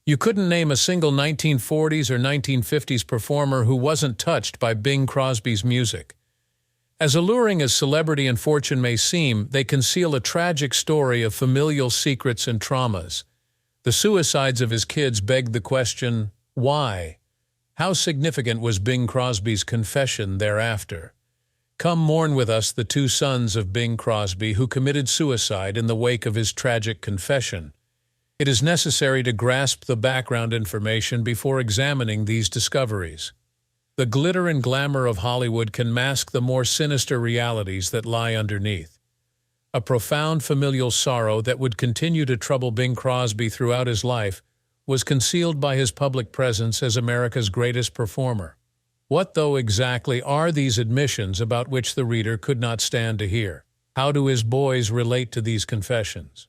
You couldn't name a single 1940s or 1950s performer who wasn't touched by Bing Crosby's music. As alluring as celebrity and fortune may seem, they conceal a tragic story of familial secrets and traumas. The suicides of his kids begged the question, why? How significant was Bing Crosby's confession thereafter? Come mourn with us the two sons of Bing Crosby who committed suicide in the wake of his tragic confession. It is necessary to grasp the background information before examining these discoveries. The glitter and glamour of Hollywood can mask the more sinister realities that lie underneath. A profound familial sorrow that would continue to trouble Bing Crosby throughout his life was concealed by his public presence as America's greatest performer. What, though, exactly are these admissions about which the reader could not stand to hear? How do his boys relate to these confessions?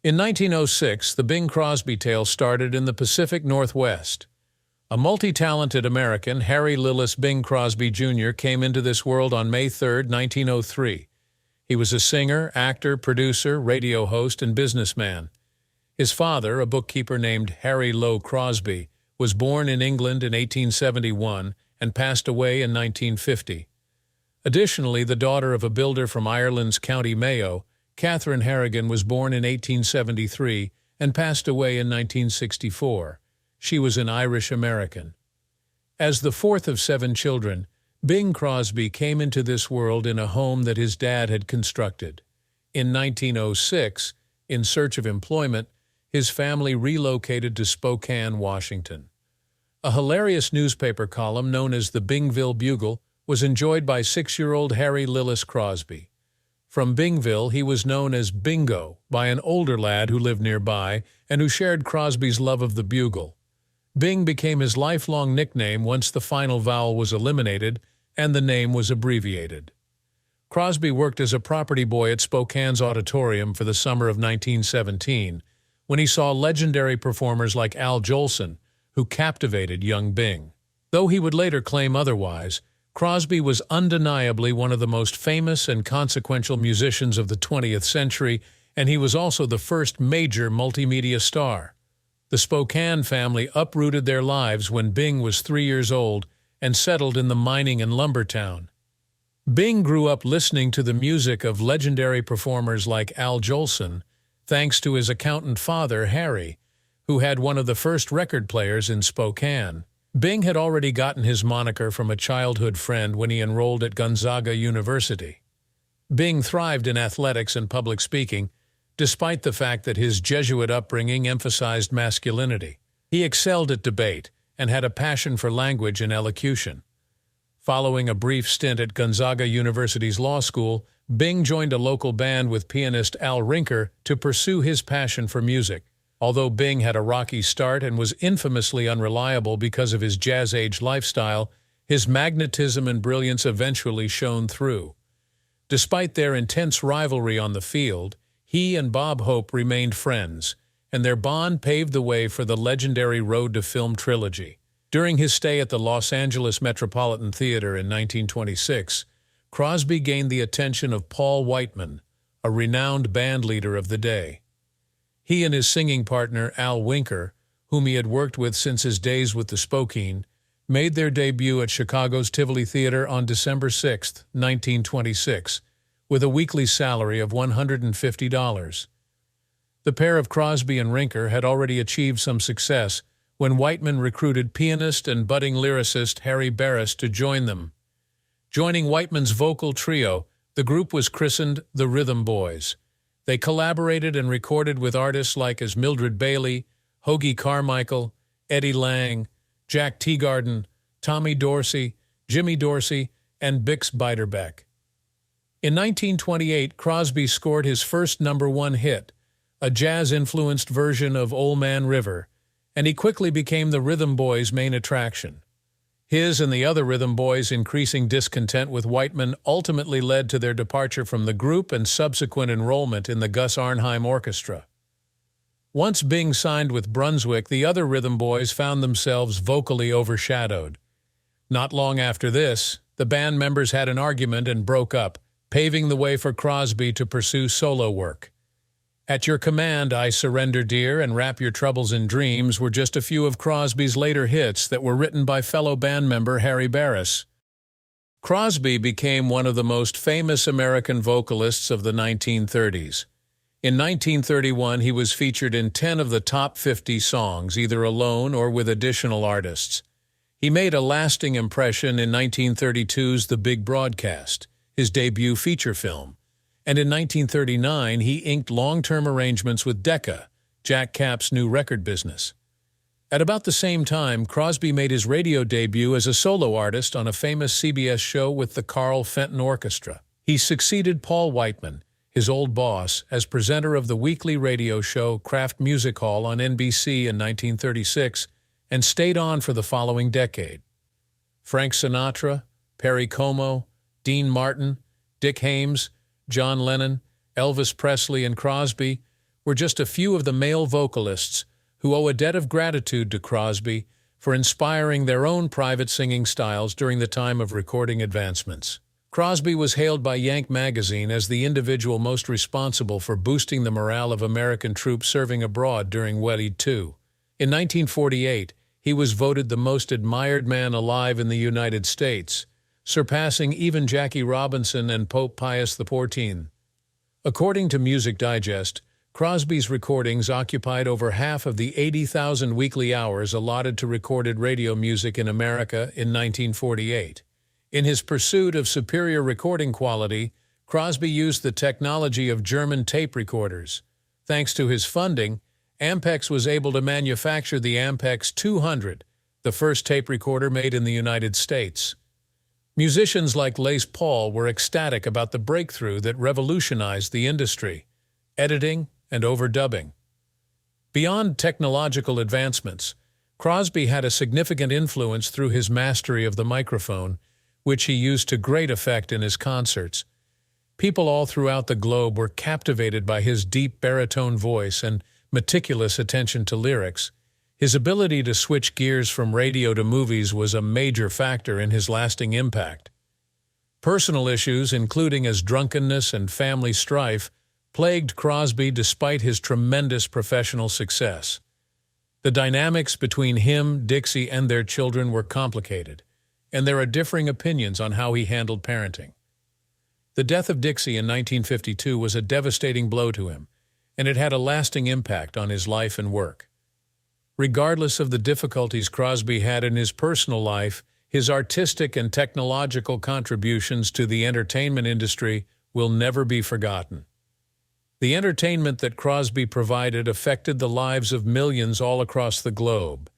In 1906, the Bing Crosby tale started in the Pacific Northwest. A multi-talented American, Harry Lillis Bing Crosby Jr., came into this world on May 3, 1903. He was a singer, actor, producer, radio host, and businessman. His father, a bookkeeper named Harry Lowe Crosby, was born in England in 1871 and passed away in 1950. Additionally, the daughter of a builder from Ireland's County Mayo, Catherine Harrigan, was born in 1873 and passed away in 1964. She was an Irish American. As the fourth of 7 children, Bing Crosby came into this world in a home that his dad had constructed. In 1906, in search of employment, his family relocated to Spokane, Washington. A hilarious newspaper column known as the Bingville Bugle was enjoyed by 6-year-old Harry Lillis Crosby. From Bingville, he was known as Bingo by an older lad who lived nearby and who shared Crosby's love of the Bugle. Bing became his lifelong nickname once the final vowel was eliminated and the name was abbreviated. Crosby worked as a property boy at Spokane's Auditorium for the summer of 1917, when he saw legendary performers like Al Jolson, who captivated young Bing. Though he would later claim otherwise, Crosby was undeniably one of the most famous and consequential musicians of the 20th century, and he was also the first major multimedia star. The Spokane family uprooted their lives when Bing was 3 years old and settled in the mining and lumber town. Bing grew up listening to the music of legendary performers like Al Jolson, thanks to his accountant father, Harry, who had one of the first record players in Spokane. Bing had already gotten his moniker from a childhood friend when he enrolled at Gonzaga University. Bing thrived in athletics and public speaking, despite the fact that his Jesuit upbringing emphasized masculinity. He excelled at debate and had a passion for language and elocution. Following a brief stint at Gonzaga University's law school, Bing joined a local band with pianist Al Rinker to pursue his passion for music. Although Bing had a rocky start and was infamously unreliable because of his jazz-age lifestyle, his magnetism and brilliance eventually shone through. Despite their intense rivalry on the field, he and Bob Hope remained friends, and their bond paved the way for the legendary Road to Film trilogy. During his stay at the Los Angeles Metropolitan Theater in 1926, Crosby gained the attention of Paul Whiteman, a renowned band leader of the day. He and his singing partner, Al Winker, whom he had worked with since his days with the Spokane, made their debut at Chicago's Tivoli Theater on December 6, 1926, with a weekly salary of $150. The pair of Crosby and Rinker had already achieved some success when Whiteman recruited pianist and budding lyricist Harry Barris to join them. Joining Whiteman's vocal trio, the group was christened the Rhythm Boys. They collaborated and recorded with artists like as Mildred Bailey, Hoagy Carmichael, Eddie Lang, Jack Teagarden, Tommy Dorsey, Jimmy Dorsey, and Bix Beiderbecke. In 1928, Crosby scored his first #1 hit, a jazz-influenced version of Old Man River, and he quickly became the Rhythm Boys' main attraction. His and the other Rhythm Boys' increasing discontent with Whiteman ultimately led to their departure from the group and subsequent enrollment in the Gus Arnheim Orchestra. Once Bing signed with Brunswick, the other Rhythm Boys found themselves vocally overshadowed. Not long after this, the band members had an argument and broke up, paving the way for Crosby to pursue solo work. At Your Command, I Surrender Dear, and Wrap Your Troubles in Dreams were just a few of Crosby's later hits that were written by fellow band member Harry Barris. Crosby became one of the most famous American vocalists of the 1930s. In 1931, he was featured in 10 of the top 50 songs, either alone or with additional artists. He made a lasting impression in 1932's The Big Broadcast, his debut feature film, and in 1939 he inked long-term arrangements with Decca, Jack Kapp's new record business. At about the same time, Crosby made his radio debut as a solo artist on a famous CBS show with the Carl Fenton Orchestra. He succeeded Paul Whiteman, his old boss, as presenter of the weekly radio show Kraft Music Hall on NBC in 1936 and stayed on for the following decade. Frank Sinatra, Perry Como, Dean Martin, Dick Haymes, John Lennon, Elvis Presley, and Crosby were just a few of the male vocalists who owe a debt of gratitude to Crosby for inspiring their own private singing styles during the time of recording advancements. Crosby was hailed by Yank magazine as the individual most responsible for boosting the morale of American troops serving abroad during World War II. In 1948, he was voted the most admired man alive in the United States, surpassing even Jackie Robinson and Pope Pius XIV. According to Music Digest, Crosby's recordings occupied over half of the 80,000 weekly hours allotted to recorded radio music in America in 1948. In his pursuit of superior recording quality, Crosby used the technology of German tape recorders. Thanks to his funding, Ampex was able to manufacture the Ampex 200, the first tape recorder made in the United States. Musicians like Les Paul were ecstatic about the breakthrough that revolutionized the industry: editing and overdubbing. Beyond technological advancements, Crosby had a significant influence through his mastery of the microphone, which he used to great effect in his concerts. People all throughout the globe were captivated by his deep baritone voice and meticulous attention to lyrics. His ability to switch gears from radio to movies was a major factor in his lasting impact. Personal issues, including his drunkenness and family strife, plagued Crosby despite his tremendous professional success. The dynamics between him, Dixie, and their children were complicated, and there are differing opinions on how he handled parenting. The death of Dixie in 1952 was a devastating blow to him, and it had a lasting impact on his life and work. Regardless of the difficulties Crosby had in his personal life, his artistic and technological contributions to the entertainment industry will never be forgotten. The entertainment that Crosby provided affected the lives of millions all across the globe.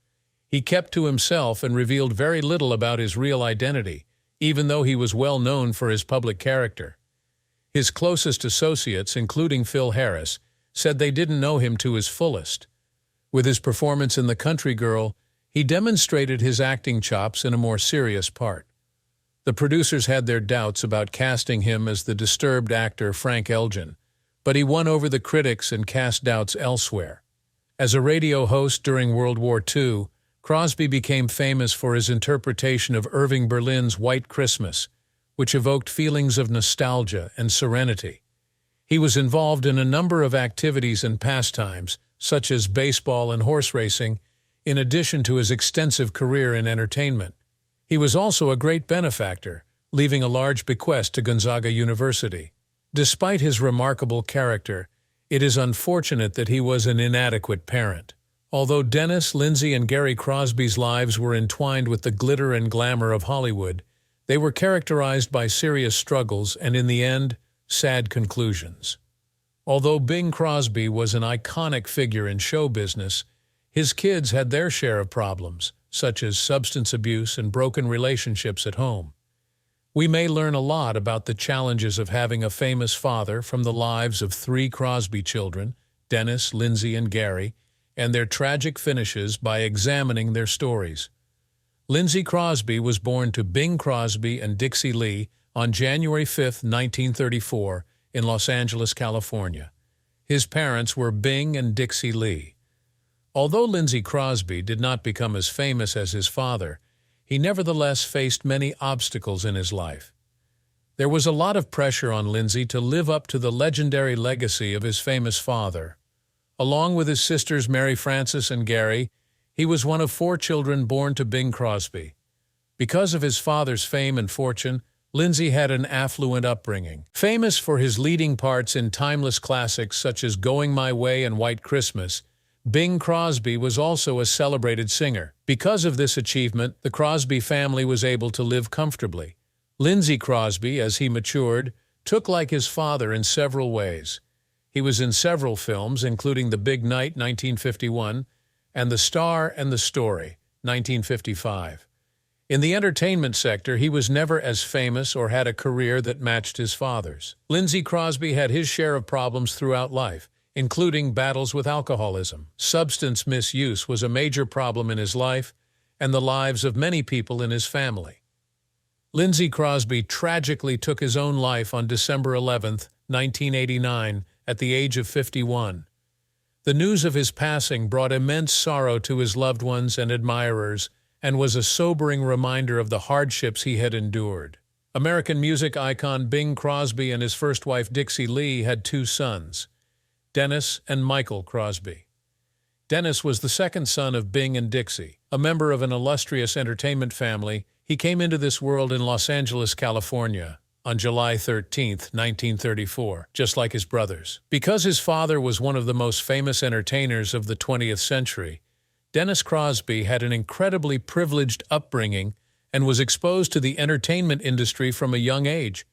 He kept to himself and revealed very little about his real identity, even though he was well known for his public character. His closest associates, including Phil Harris, said they didn't know him to his fullest. With his performance in The Country Girl, he demonstrated his acting chops in a more serious part. The producers had their doubts about casting him as the disturbed actor Frank Elgin, but he won over the critics and cast doubts elsewhere. As a radio host during World War II, Crosby became famous for his interpretation of Irving Berlin's White Christmas, which evoked feelings of nostalgia and serenity. He was involved in a number of activities and pastimes, such as baseball and horse racing, in addition to his extensive career in entertainment. He was also a great benefactor, leaving a large bequest to Gonzaga University. Despite his remarkable character, it is unfortunate that he was an inadequate parent. Although Dennis, Lindsay, and Gary Crosby's lives were entwined with the glitter and glamour of Hollywood, they were characterized by serious struggles and, in the end, sad conclusions. Although Bing Crosby was an iconic figure in show business, his kids had their share of problems, such as substance abuse and broken relationships at home. We may learn a lot about the challenges of having a famous father from the lives of 3 Crosby children, Dennis, Lindsay, and Gary, and their tragic finishes by examining their stories. Lindsay Crosby was born to Bing Crosby and Dixie Lee on January 5, 1934, in Los Angeles, California. His parents were Bing and Dixie Lee. Although Lindsay Crosby did not become as famous as his father, he nevertheless faced many obstacles in his life. There was a lot of pressure on Lindsay to live up to the legendary legacy of his famous father. Along with his sisters Mary Frances and Gary, he was one of 4 children born to Bing Crosby. Because of his father's fame and fortune, Lindsay had an affluent upbringing. Famous for his leading parts in timeless classics such as Going My Way and White Christmas, Bing Crosby was also a celebrated singer. Because of this achievement, the Crosby family was able to live comfortably. Lindsay Crosby, as he matured, took like his father in several ways. He was in several films, including The Big Night, 1951, and The Star and the Story, 1955. In the entertainment sector, he was never as famous or had a career that matched his father's. Lindsay Crosby had his share of problems throughout life, including battles with alcoholism. Substance misuse was a major problem in his life and the lives of many people in his family. Lindsay Crosby tragically took his own life on December 11, 1989, at the age of 51. The news of his passing brought immense sorrow to his loved ones and admirers and was a sobering reminder of the hardships he had endured. American music icon Bing Crosby and his first wife Dixie Lee had 2 sons, Dennis and Michael Crosby. Dennis was the second son of Bing and Dixie. A member of an illustrious entertainment family, he came into this world in Los Angeles, California, on July 13, 1934, just like his brothers. Because his father was one of the most famous entertainers of the 20th century, Dennis Crosby had an incredibly privileged upbringing and was exposed to the entertainment industry from a young age.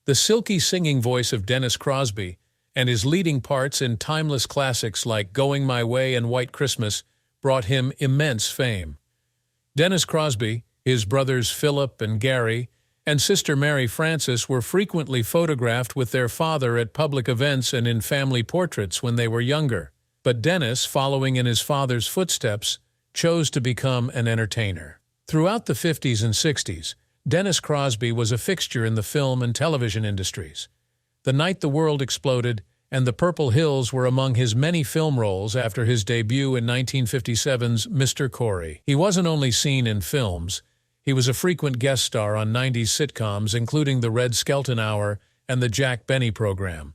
The silky singing voice of Dennis Crosby and his leading parts in timeless classics like Going My Way and White Christmas brought him immense fame. Dennis Crosby, his brothers Philip and Gary, and sister Mary Frances were frequently photographed with their father at public events and in family portraits when they were younger. But Dennis, following in his father's footsteps, chose to become an entertainer. Throughout the 50s and 60s, Dennis Crosby was a fixture in the film and television industries. The Night the World Exploded and The Purple Hills were among his many film roles after his debut in 1957's Mr. Corey. He wasn't only seen in films, he was a frequent guest star on 90s sitcoms including The Red Skelton Hour and The Jack Benny Program.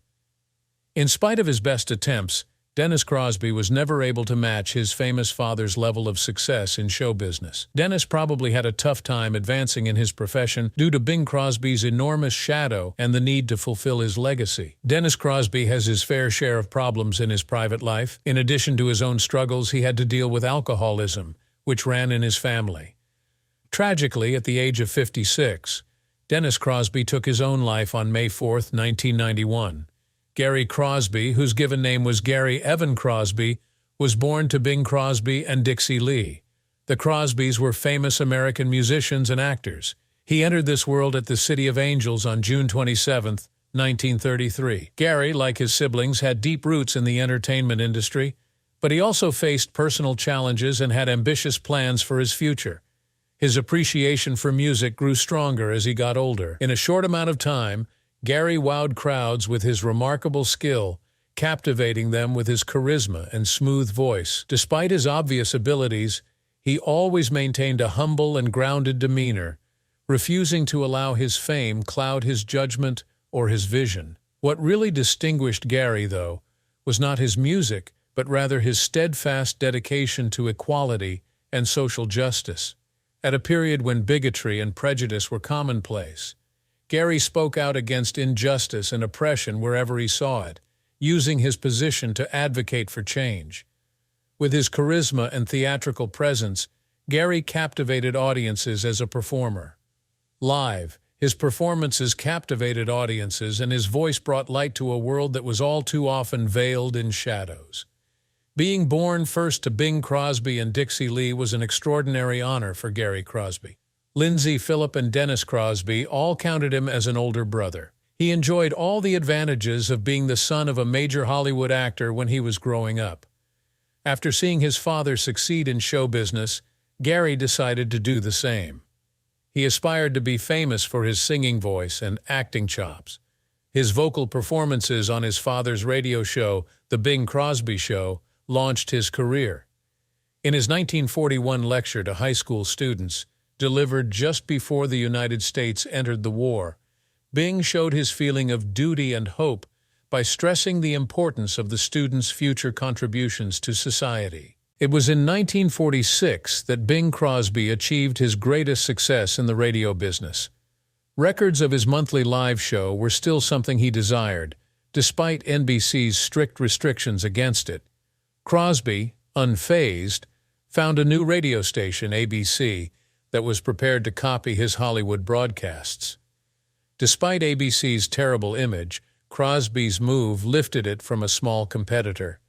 In spite of his best attempts, Dennis Crosby was never able to match his famous father's level of success in show business. Dennis probably had a tough time advancing in his profession due to Bing Crosby's enormous shadow and the need to fulfill his legacy. Dennis Crosby has his fair share of problems in his private life. In addition to his own struggles, he had to deal with alcoholism, which ran in his family. Tragically, at the age of 56, Dennis Crosby took his own life on May 4, 1991. Gary Crosby, whose given name was Gary Evan Crosby, was born to Bing Crosby and Dixie Lee. The Crosbys were famous American musicians and actors. He entered this world at the City of Angels on June 27, 1933. Gary, like his siblings, had deep roots in the entertainment industry, but he also faced personal challenges and had ambitious plans for his future. His appreciation for music grew stronger as he got older. In a short amount of time, Gary wowed crowds with his remarkable skill, captivating them with his charisma and smooth voice. Despite his obvious abilities, he always maintained a humble and grounded demeanor, refusing to allow his fame cloud his judgment or his vision. What really distinguished Gary, though, was not his music, but rather his steadfast dedication to equality and social justice. At a period when bigotry and prejudice were commonplace, Gary spoke out against injustice and oppression wherever he saw it, using his position to advocate for change. With his charisma and theatrical presence, Gary captivated audiences as a performer. Live, his performances captivated audiences and his voice brought light to a world that was all too often veiled in shadows. Being born first to Bing Crosby and Dixie Lee was an extraordinary honor for Gary Crosby. Lindsay, Philip, and Dennis Crosby all counted him as an older brother. He enjoyed all the advantages of being the son of a major Hollywood actor when he was growing up. After seeing his father succeed in show business, Gary decided to do the same. He aspired to be famous for his singing voice and acting chops. His vocal performances on his father's radio show, The Bing Crosby Show, launched his career. In his 1941 lecture to high school students, delivered just before the United States entered the war, Bing showed his feeling of duty and hope by stressing the importance of the student's future contributions to society. It was in 1946 that Bing Crosby achieved his greatest success in the radio business. Records of his monthly live show were still something he desired, despite NBC's strict restrictions against it. Crosby, unfazed, found a new radio station, ABC, that was prepared to copy his Hollywood broadcasts. Despite ABC's terrible image, Crosby's move lifted it from a small competitor.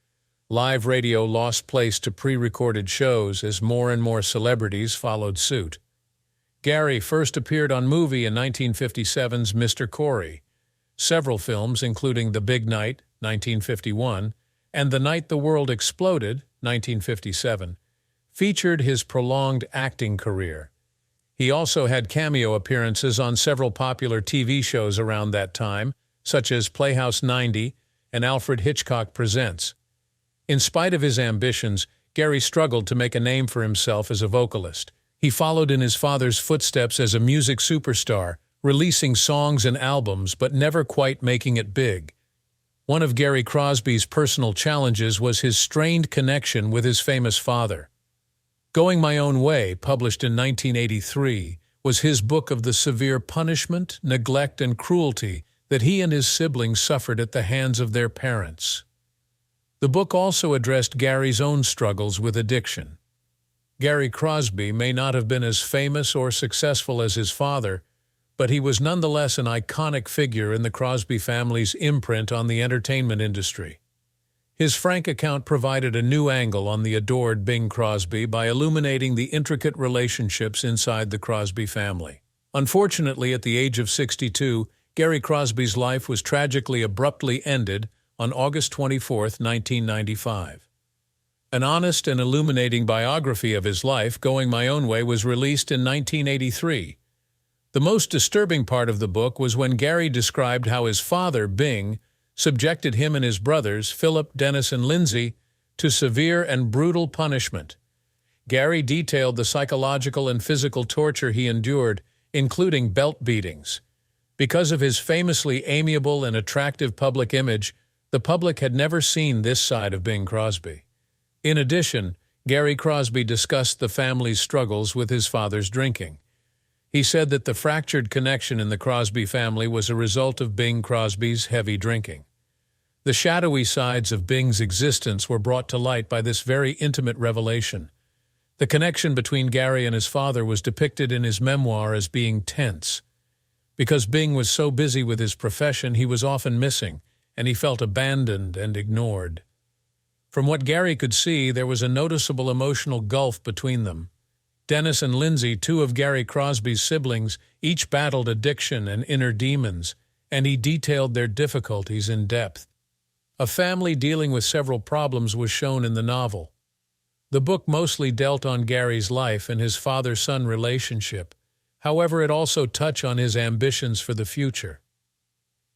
Live radio lost place to pre-recorded shows as more and more celebrities followed suit. Gary first appeared on movie in 1957's Mr. Corey. Several films, including The Big Night, 1951, and The Night the World Exploded, 1957, featured his prolonged acting career. He also had cameo appearances on several popular TV shows around that time, such as Playhouse 90 and Alfred Hitchcock Presents. In spite of his ambitions, Gary struggled to make a name for himself as a vocalist. He followed in his father's footsteps as a music superstar, releasing songs and albums but never quite making it big. One of Gary Crosby's personal challenges was his strained connection with his famous father. Going My Own Way, published in 1983, was his book of the severe punishment, neglect, and cruelty that he and his siblings suffered at the hands of their parents. The book also addressed Gary's own struggles with addiction. Gary Crosby may not have been as famous or successful as his father, but he was nonetheless an iconic figure in the Crosby family's imprint on the entertainment industry. His frank account provided a new angle on the adored Bing Crosby by illuminating the intricate relationships inside the Crosby family. Unfortunately, at the age of 62, Gary Crosby's life was tragically abruptly ended on August 24, 1995. An honest and illuminating biography of his life, Going My Own Way, was released in 1983. The most disturbing part of the book was when Gary described how his father, Bing, subjected him and his brothers, Philip, Dennis, and Lindsay, to severe and brutal punishment. Gary detailed the psychological and physical torture he endured, including belt beatings. Because of his famously amiable and attractive public image, the public had never seen this side of Bing Crosby. In addition, Gary Crosby discussed the family's struggles with his father's drinking. He said that the fractured connection in the Crosby family was a result of Bing Crosby's heavy drinking. The shadowy sides of Bing's existence were brought to light by this very intimate revelation. The connection between Gary and his father was depicted in his memoir as being tense. Because Bing was so busy with his profession, he was often missing, and he felt abandoned and ignored. From what Gary could see, there was a noticeable emotional gulf between them. Dennis and Lindsay, two of Gary Crosby's siblings, each battled addiction and inner demons, and he detailed their difficulties in depth. A family dealing with several problems was shown in the novel. The book mostly dealt on Gary's life and his father-son relationship. However, it also touched on his ambitions for the future.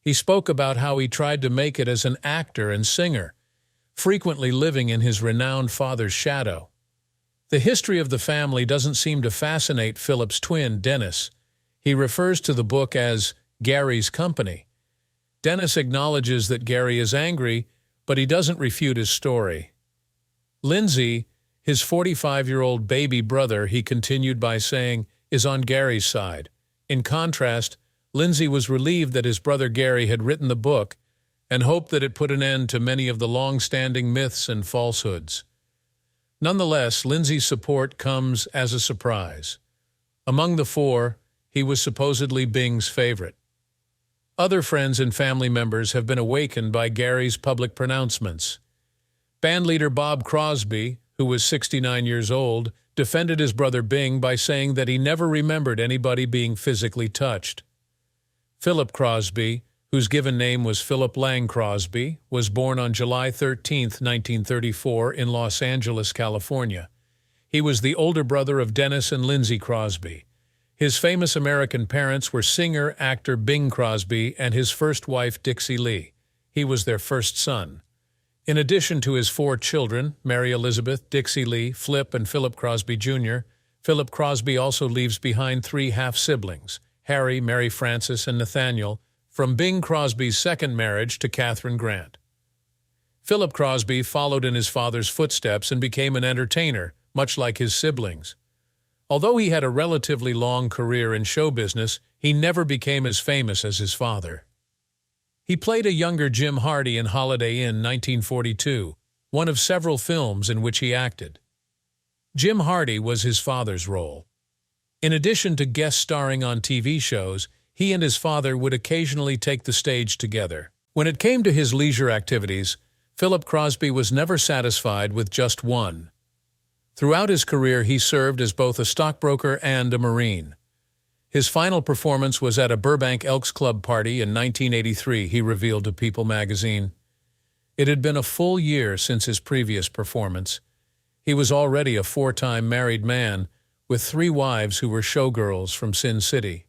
He spoke about how he tried to make it as an actor and singer, frequently living in his renowned father's shadow. The history of the family doesn't seem to fascinate Philip's twin, Dennis. He refers to the book as Gary's company. Dennis acknowledges that Gary is angry, but he doesn't refute his story. Lindsay, his 45-year-old baby brother, he continued by saying, is on Gary's side. In contrast, Lindsay was relieved that his brother Gary had written the book and hoped that it put an end to many of the long-standing myths and falsehoods. Nonetheless, Lindsay's support comes as a surprise. Among the four, he was supposedly Bing's favorite. Other friends and family members have been awakened by Gary's public pronouncements. Bandleader Bob Crosby, who was 69 years old, defended his brother Bing by saying that he never remembered anybody being physically touched. Philip Crosby, whose given name was Philip Lang Crosby, was born on July 13, 1934, in Los Angeles, California. He was the older brother of Dennis and Lindsay Crosby. His famous American parents were singer-actor Bing Crosby and his first wife, Dixie Lee. He was their first son. In addition to his four children, Mary Elizabeth, Dixie Lee, Flip, and Philip Crosby Jr., Philip Crosby also leaves behind three half-siblings, Harry, Mary Frances, and Nathaniel, From Bing Crosby's second marriage to Katharine Grant. Philip Crosby followed in his father's footsteps and became an entertainer, much like his siblings. Although he had a relatively long career in show business, he never became as famous as his father. He played a younger Jim Hardy in Holiday Inn 1942, one of several films in which he acted. Jim Hardy was his father's role. In addition to guest starring on TV shows, he and his father would occasionally take the stage together. When it came to his leisure activities, Philip Crosby was never satisfied with just one. Throughout his career, he served as both a stockbroker and a Marine. His final performance was at a Burbank Elks Club party in 1983, he revealed to People magazine. It had been a full year since his previous performance. He was already a 4-time married man, with 3 wives who were showgirls from Sin City.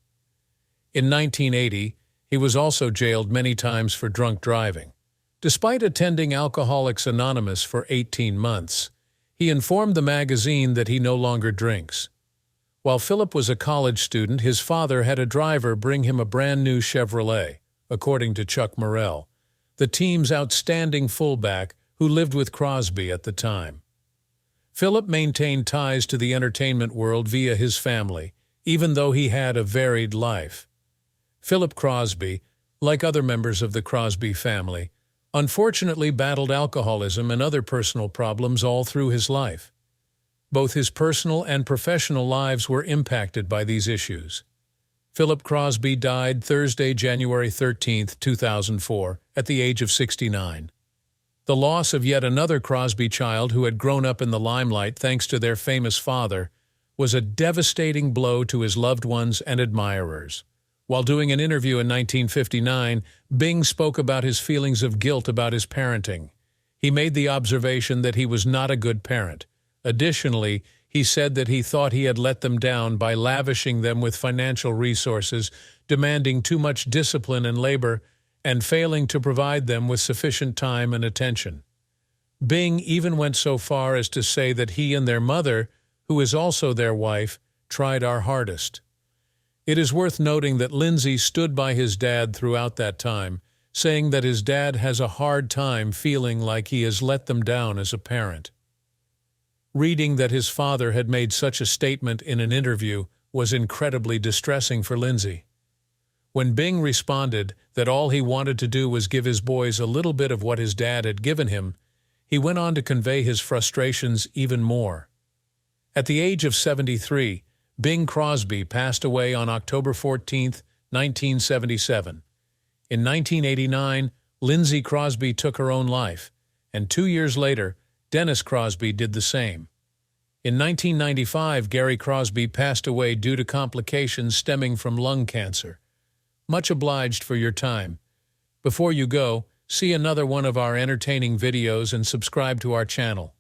In 1980, he was also jailed many times for drunk driving. Despite attending Alcoholics Anonymous for 18 months, he informed the magazine that he no longer drinks. While Philip was a college student, his father had a driver bring him a brand-new Chevrolet, according to Chuck Morrell, the team's outstanding fullback who lived with Crosby at the time. Philip maintained ties to the entertainment world via his family, even though he had a varied life. Philip Crosby, like other members of the Crosby family, unfortunately battled alcoholism and other personal problems all through his life. Both his personal and professional lives were impacted by these issues. Philip Crosby died Thursday, January 13, 2004, at the age of 69. The loss of yet another Crosby child who had grown up in the limelight thanks to their famous father was a devastating blow to his loved ones and admirers. While doing an interview in 1959, Bing spoke about his feelings of guilt about his parenting. He made the observation that he was not a good parent. Additionally, he said that he thought he had let them down by lavishing them with financial resources, demanding too much discipline and labor, and failing to provide them with sufficient time and attention. Bing even went so far as to say that he and their mother, who is also their wife, tried our hardest. It is worth noting that Lindsay stood by his dad throughout that time, saying that his dad has a hard time feeling like he has let them down as a parent. Reading that his father had made such a statement in an interview was incredibly distressing for Lindsay. When Bing responded that all he wanted to do was give his boys a little bit of what his dad had given him, he went on to convey his frustrations even more. At the age of 73, Bing Crosby passed away on October 14, 1977. In 1989, Lindsay Crosby took her own life, and 2 years later, Dennis Crosby did the same. In 1995, Gary Crosby passed away due to complications stemming from lung cancer. Much obliged for your time. Before you go, see another one of our entertaining videos and subscribe to our channel.